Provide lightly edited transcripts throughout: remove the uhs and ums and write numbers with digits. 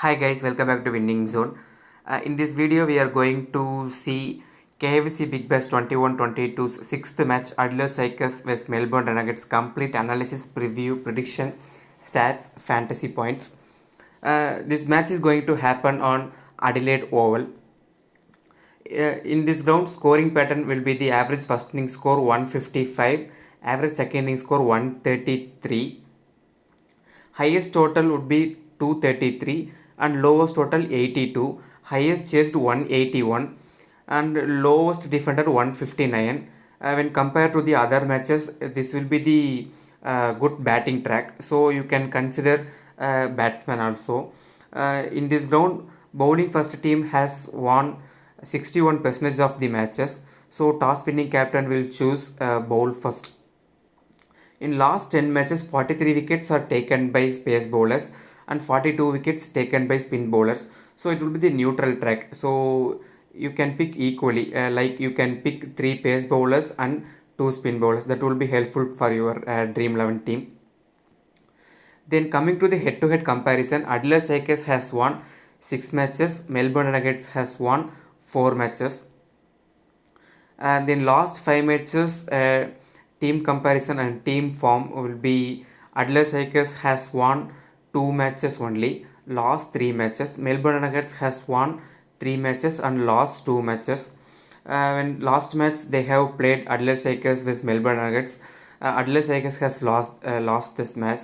Hi guys, welcome back to Winning Zone. In this video, we are going to see KFC Big Bash 21-22's sixth match Adelaide Strikers vs Melbourne Renegades complete analysis, preview, prediction, stats, fantasy points. This match is going to happen on Adelaide Oval. In this ground, scoring pattern will be the average first inning score 155, average second inning score 133. Highest total would be 233 and lowest total 82. Highest chased 181 and lowest defender 159. When compared to the other matches, this will be the good batting track. So you can consider batsman also. In this ground, bowling first team has won 61% of the matches. So toss winning captain will choose bowl first. In last 10 matches, 43 wickets are taken by pace bowlers and 42 wickets taken by spin bowlers. So it will be the neutral track. So you can pick equally, like you can pick 3 pace bowlers and 2 spin bowlers. That will be helpful for your Dream 11 team. Then coming to the head-to-head comparison, Adelaide Strikers has won 6 matches, Melbourne Renegades has won 4 matches. And in last 5 matches, team comparison and team form will be Adelaide Strikers has won 2 matches only, lost 3 matches. Melbourne Renegades has won 3 matches and lost 2 matches. When last match they have played Adelaide Strikers with Melbourne Renegades, Adelaide Strikers has lost this match.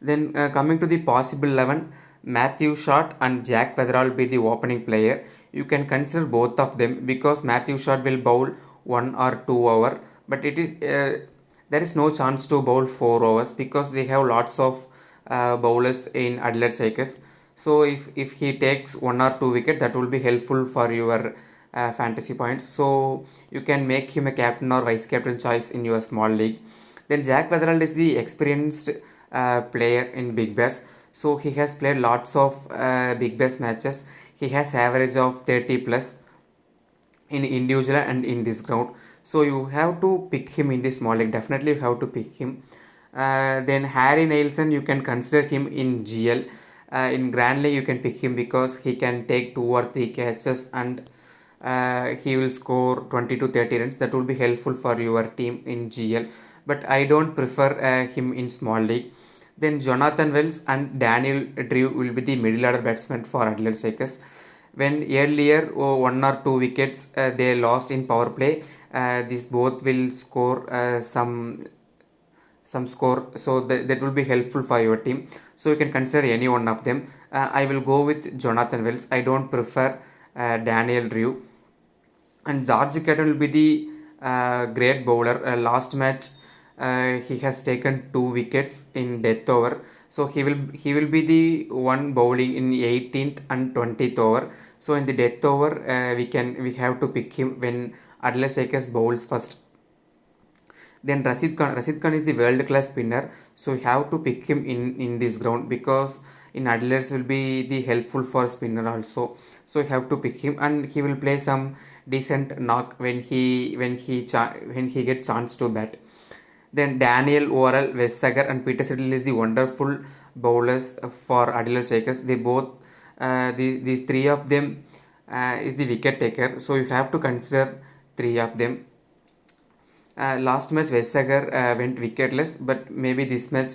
Then coming to the possible 11, Matthew Short and Jack Weatherall will be the opening player. You can consider both of them because Matthew Short will bowl 1 or 2 over, but there is no chance to bowl 4 overs because they have lots of bowlers in Adelaide Strikers. So if he takes 1 or 2 wicket, that will be helpful for your fantasy points. So you can make him a captain or vice captain choice in your small league. Then Jack Weatherall is the experienced player in Big Bash. So he has played lots of Big Bash matches. He has average of 30 plus in individual and in this ground. So you have to pick him in this small league. Definitely you have to pick him. Then Harry Nielsen, you can consider him in GL. In Grand League, you can pick him because he can take 2 or 3 catches and he will score 20 to 30 runs. That will be helpful for your team in GL. But I don't prefer him in small league. Then Jonathan Wells and Daniel Drew will be the middle order batsmen for Adelaide Strikers. When earlier 1 or 2 wickets they lost in power play, these both will score some score, so that will be helpful for your team. So you can consider any one of them. I will go with Jonathan Wells. I don't prefer Daniel Drew. And George Caton will be the great bowler. Last match he has taken 2 wickets in death over, so he will be the one bowling in 18th and 20th over. So in the death over we have to pick him when Adelaide Strikers bowls first. Then Rashid Khan is the world class spinner, so you have to pick him in this ground because in Adelaide will be the helpful for spinner also. So you have to pick him and he will play some decent knock when he gets chance to bat. Then Daniel Worrell, Wes Sagar and Peter Siddle is the wonderful bowlers for Adelaide Strikers. They both these 3 of them is the wicket taker, so you have to consider 3 of them. Last match Wes Sagar went wicketless, but maybe this match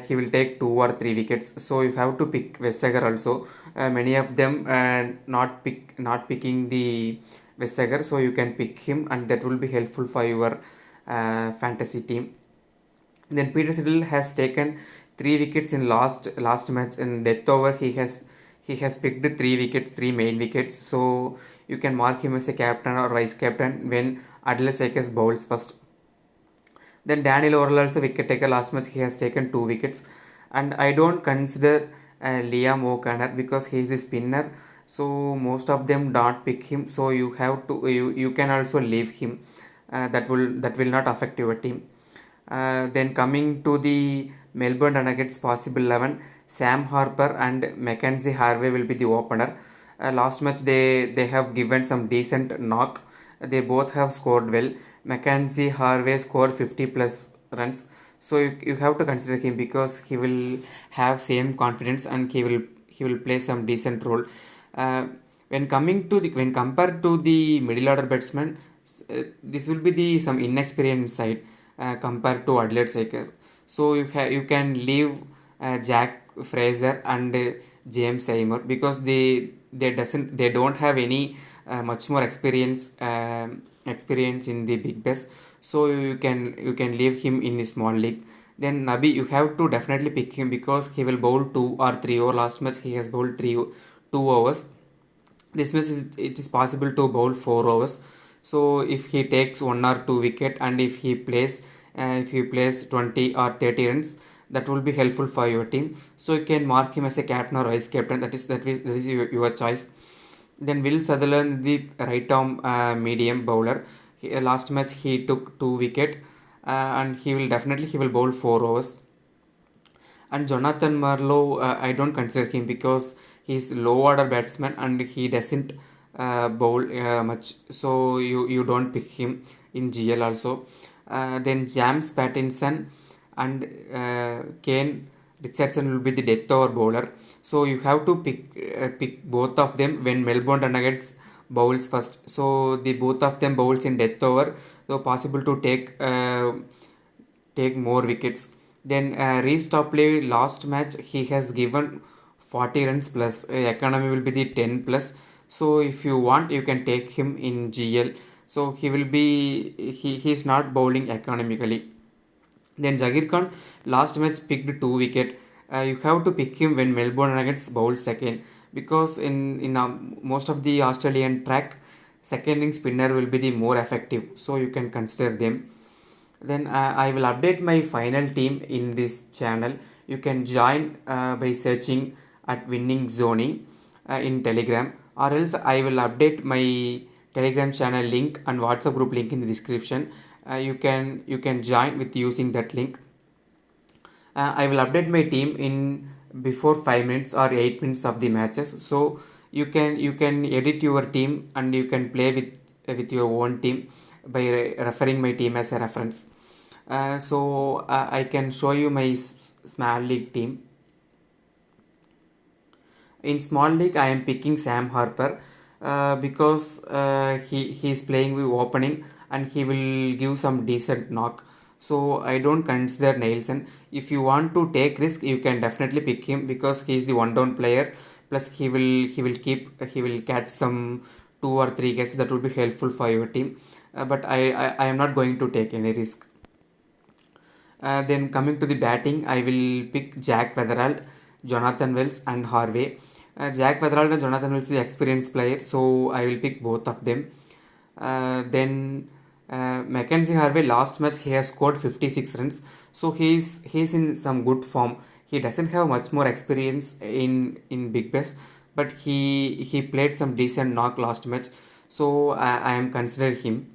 he will take 2 or 3 wickets. So you have to pick Wes Sagar also. Many of them not picking the Wes Sagar, so you can pick him and that will be helpful for your fantasy team. Then Peter Siddle has taken 3 wickets in last match in death over. He has picked 3 wickets, 3 main wickets. So you can mark him as a captain or vice captain when Adelaide Strikers bowls first. Then Daniel Worrell also wicket taker. Last match he has taken 2 wickets, and I don't consider Liam O'Connor because he is the spinner. So most of them don't pick him. So you have to you can also leave him. That will not affect your team. Then coming to the Melbourne Renegades possible 11, Sam Harper and Mackenzie Harvey will be the opener. Last match they have given some decent knock. They both have scored well. Mackenzie Harvey scored 50 plus runs, So you have to consider him because he will have same confidence and he will play some decent role. Uh, when compared to the middle order batsman, this will be the some inexperienced side compared to Adelaide Strikers. So you can leave Jack Fraser and James Seymour because they don't have any much more experience in the big bash. So you can leave him in the small league. Then Nabi, you have to definitely pick him because he will bowl 2 or 3 over. Last match he has bowled 2 overs. This means it is possible to bowl 4 overs. So if he takes 1 or 2 wicket and if he plays 20 or 30 runs, that will be helpful for your team. So you can mark him as a captain or vice captain. That is your choice. Then Will Sutherland, the right arm medium bowler. Last match he took 2 wicket, and he will bowl 4 overs. And Jonathan Marlowe, I don't consider him because he's low order batsman and he doesn't bowl much. So you don't pick him in GL also. Then James Pattinson and Kane Richardson will be the death over bowler. So you have to pick both of them when Melbourne Nuggets bowls first. So the both of them bowls in death over. So possible to take more wickets. Then Reece Topley last match he has given 40 runs plus. Economy will be the 10 plus. So if you want you can take him in GL. So he is not bowling economically. Then Jagir Khan last match picked 2 wicket. You have to pick him when Melbourne Nuggets bowl second because in most of the Australian track second inning spinner will be the more effective. So you can consider them. Then I will update my final team in this channel. You can join by searching at Winning Zoni in Telegram, or else I will update my Telegram channel link and WhatsApp group link in the description. You can join with using that link. I will update my team in before 5 minutes or 8 minutes of the matches. So you can edit your team and you can play with your own team by referring my team as a reference. So I can show you my small league team. In small league I am picking Sam Harper because he is playing with opening and he will give some decent knock. So I don't consider Nielsen. If you want to take risk you can definitely pick him because he is the one down player, plus he will catch some 2 or 3 catches that will be helpful for your team. But I am not going to take any risk. Then coming to the batting, I will pick Jack Weatherald, Jonathan Wells, and Harvey. Jack Weatherald and Jonathan Wells is experienced player, so I will pick both of them. Then Mackenzie Harvey last match he has scored 56 runs, so he's in some good form. He doesn't have much more experience in Big Bash, but he played some decent knock last match, so I am considered him.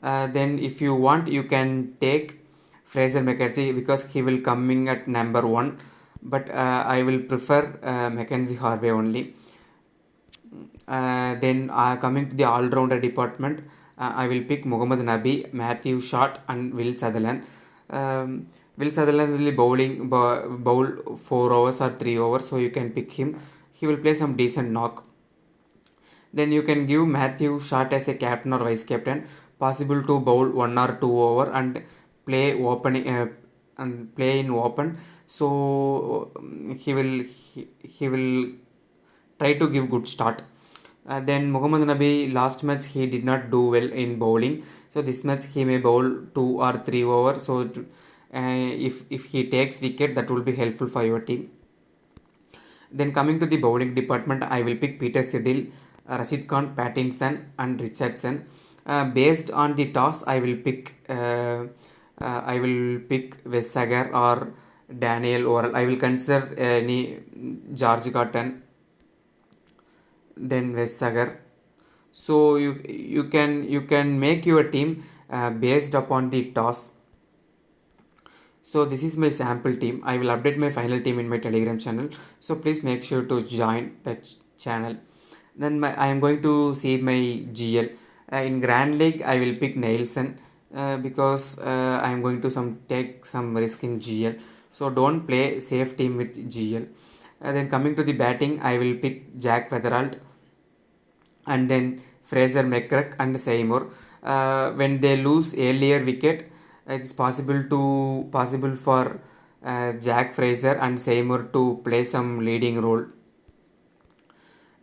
Then if you want you can take Fraser McCarthy because he will coming at number 1, but I will prefer Mackenzie Harvey only. Then coming to the all-rounder department, I will pick Muhammad Nabi, Matthew Short and Will Sutherland. Will Sutherland will be bowl 4 overs or 3 overs, so you can pick him. He will play some decent knock. Then you can give Matthew Short as a captain or vice captain, possible to bowl 1 or 2 over and play in open. So he will try to give good start. Then Muhammad Nabi last match he did not do well in bowling, so this match he may bowl 2 or 3 over. So if he takes wicket that will be helpful for your team. Then coming to the bowling department, I will pick Peter Siddle, Rashid Khan, Pattinson, and Richardson. Based on the toss, I will pick Wes Sagar or Daniel Oral. I will consider any George Cotton, then Wes Sagar. So you can make your team based upon the toss. So this is my sample team. I will update my final team in my Telegram channel. So please make sure to join that channel. Then I am going to see my GL. In Grand League, I will pick Nielsen. because I am going to take some risk in GL. So don't play safe team with GL. Then coming to the batting, I will pick Jack Weatherald and then Fraser McCrack and Seymour. When they lose earlier wicket, it's possible for Jack Fraser and Seymour to play some leading role.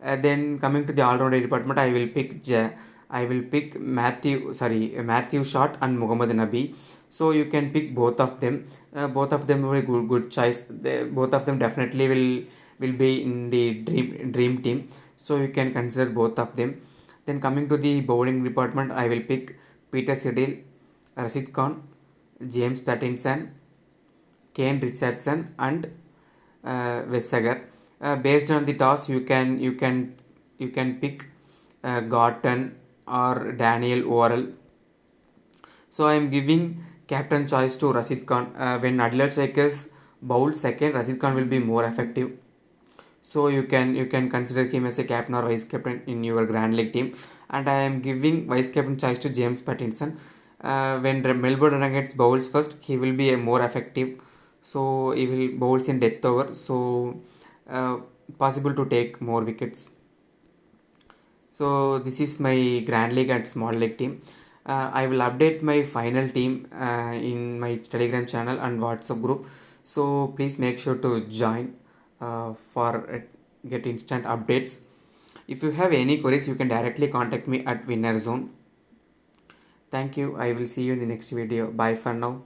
Then coming to the all-rounder department, I will pick Matthew Shot and Muhammad Nabi. So you can pick both of them. Both of them will be good choice. Both of them definitely will be in the dream team. So you can consider both of them. Then coming to the bowling department, I will pick Peter Siddle, Rashid Khan, James Pattinson, Kane Richardson, and Vesagar. Based on the toss, you can pick Gorton or Daniel Worrell. So I am giving captain choice to Rashid Khan. When Adelaide Strikers bowl second, Rashid Khan will be more effective. So you can consider him as a captain or vice captain in your Grand League team. And I am giving vice captain choice to James Pattinson. When Melbourne Renegades bowls first, he will be a more effective. So he will bowls in death over. So uh, possible to take more wickets. So this is my Grand League and Small League team. I will update my final team in my Telegram channel and WhatsApp group. So please make sure to join for get instant updates. If you have any queries, you can directly contact me at Winner Zone. Thank you. I will see you in the next video. Bye for now.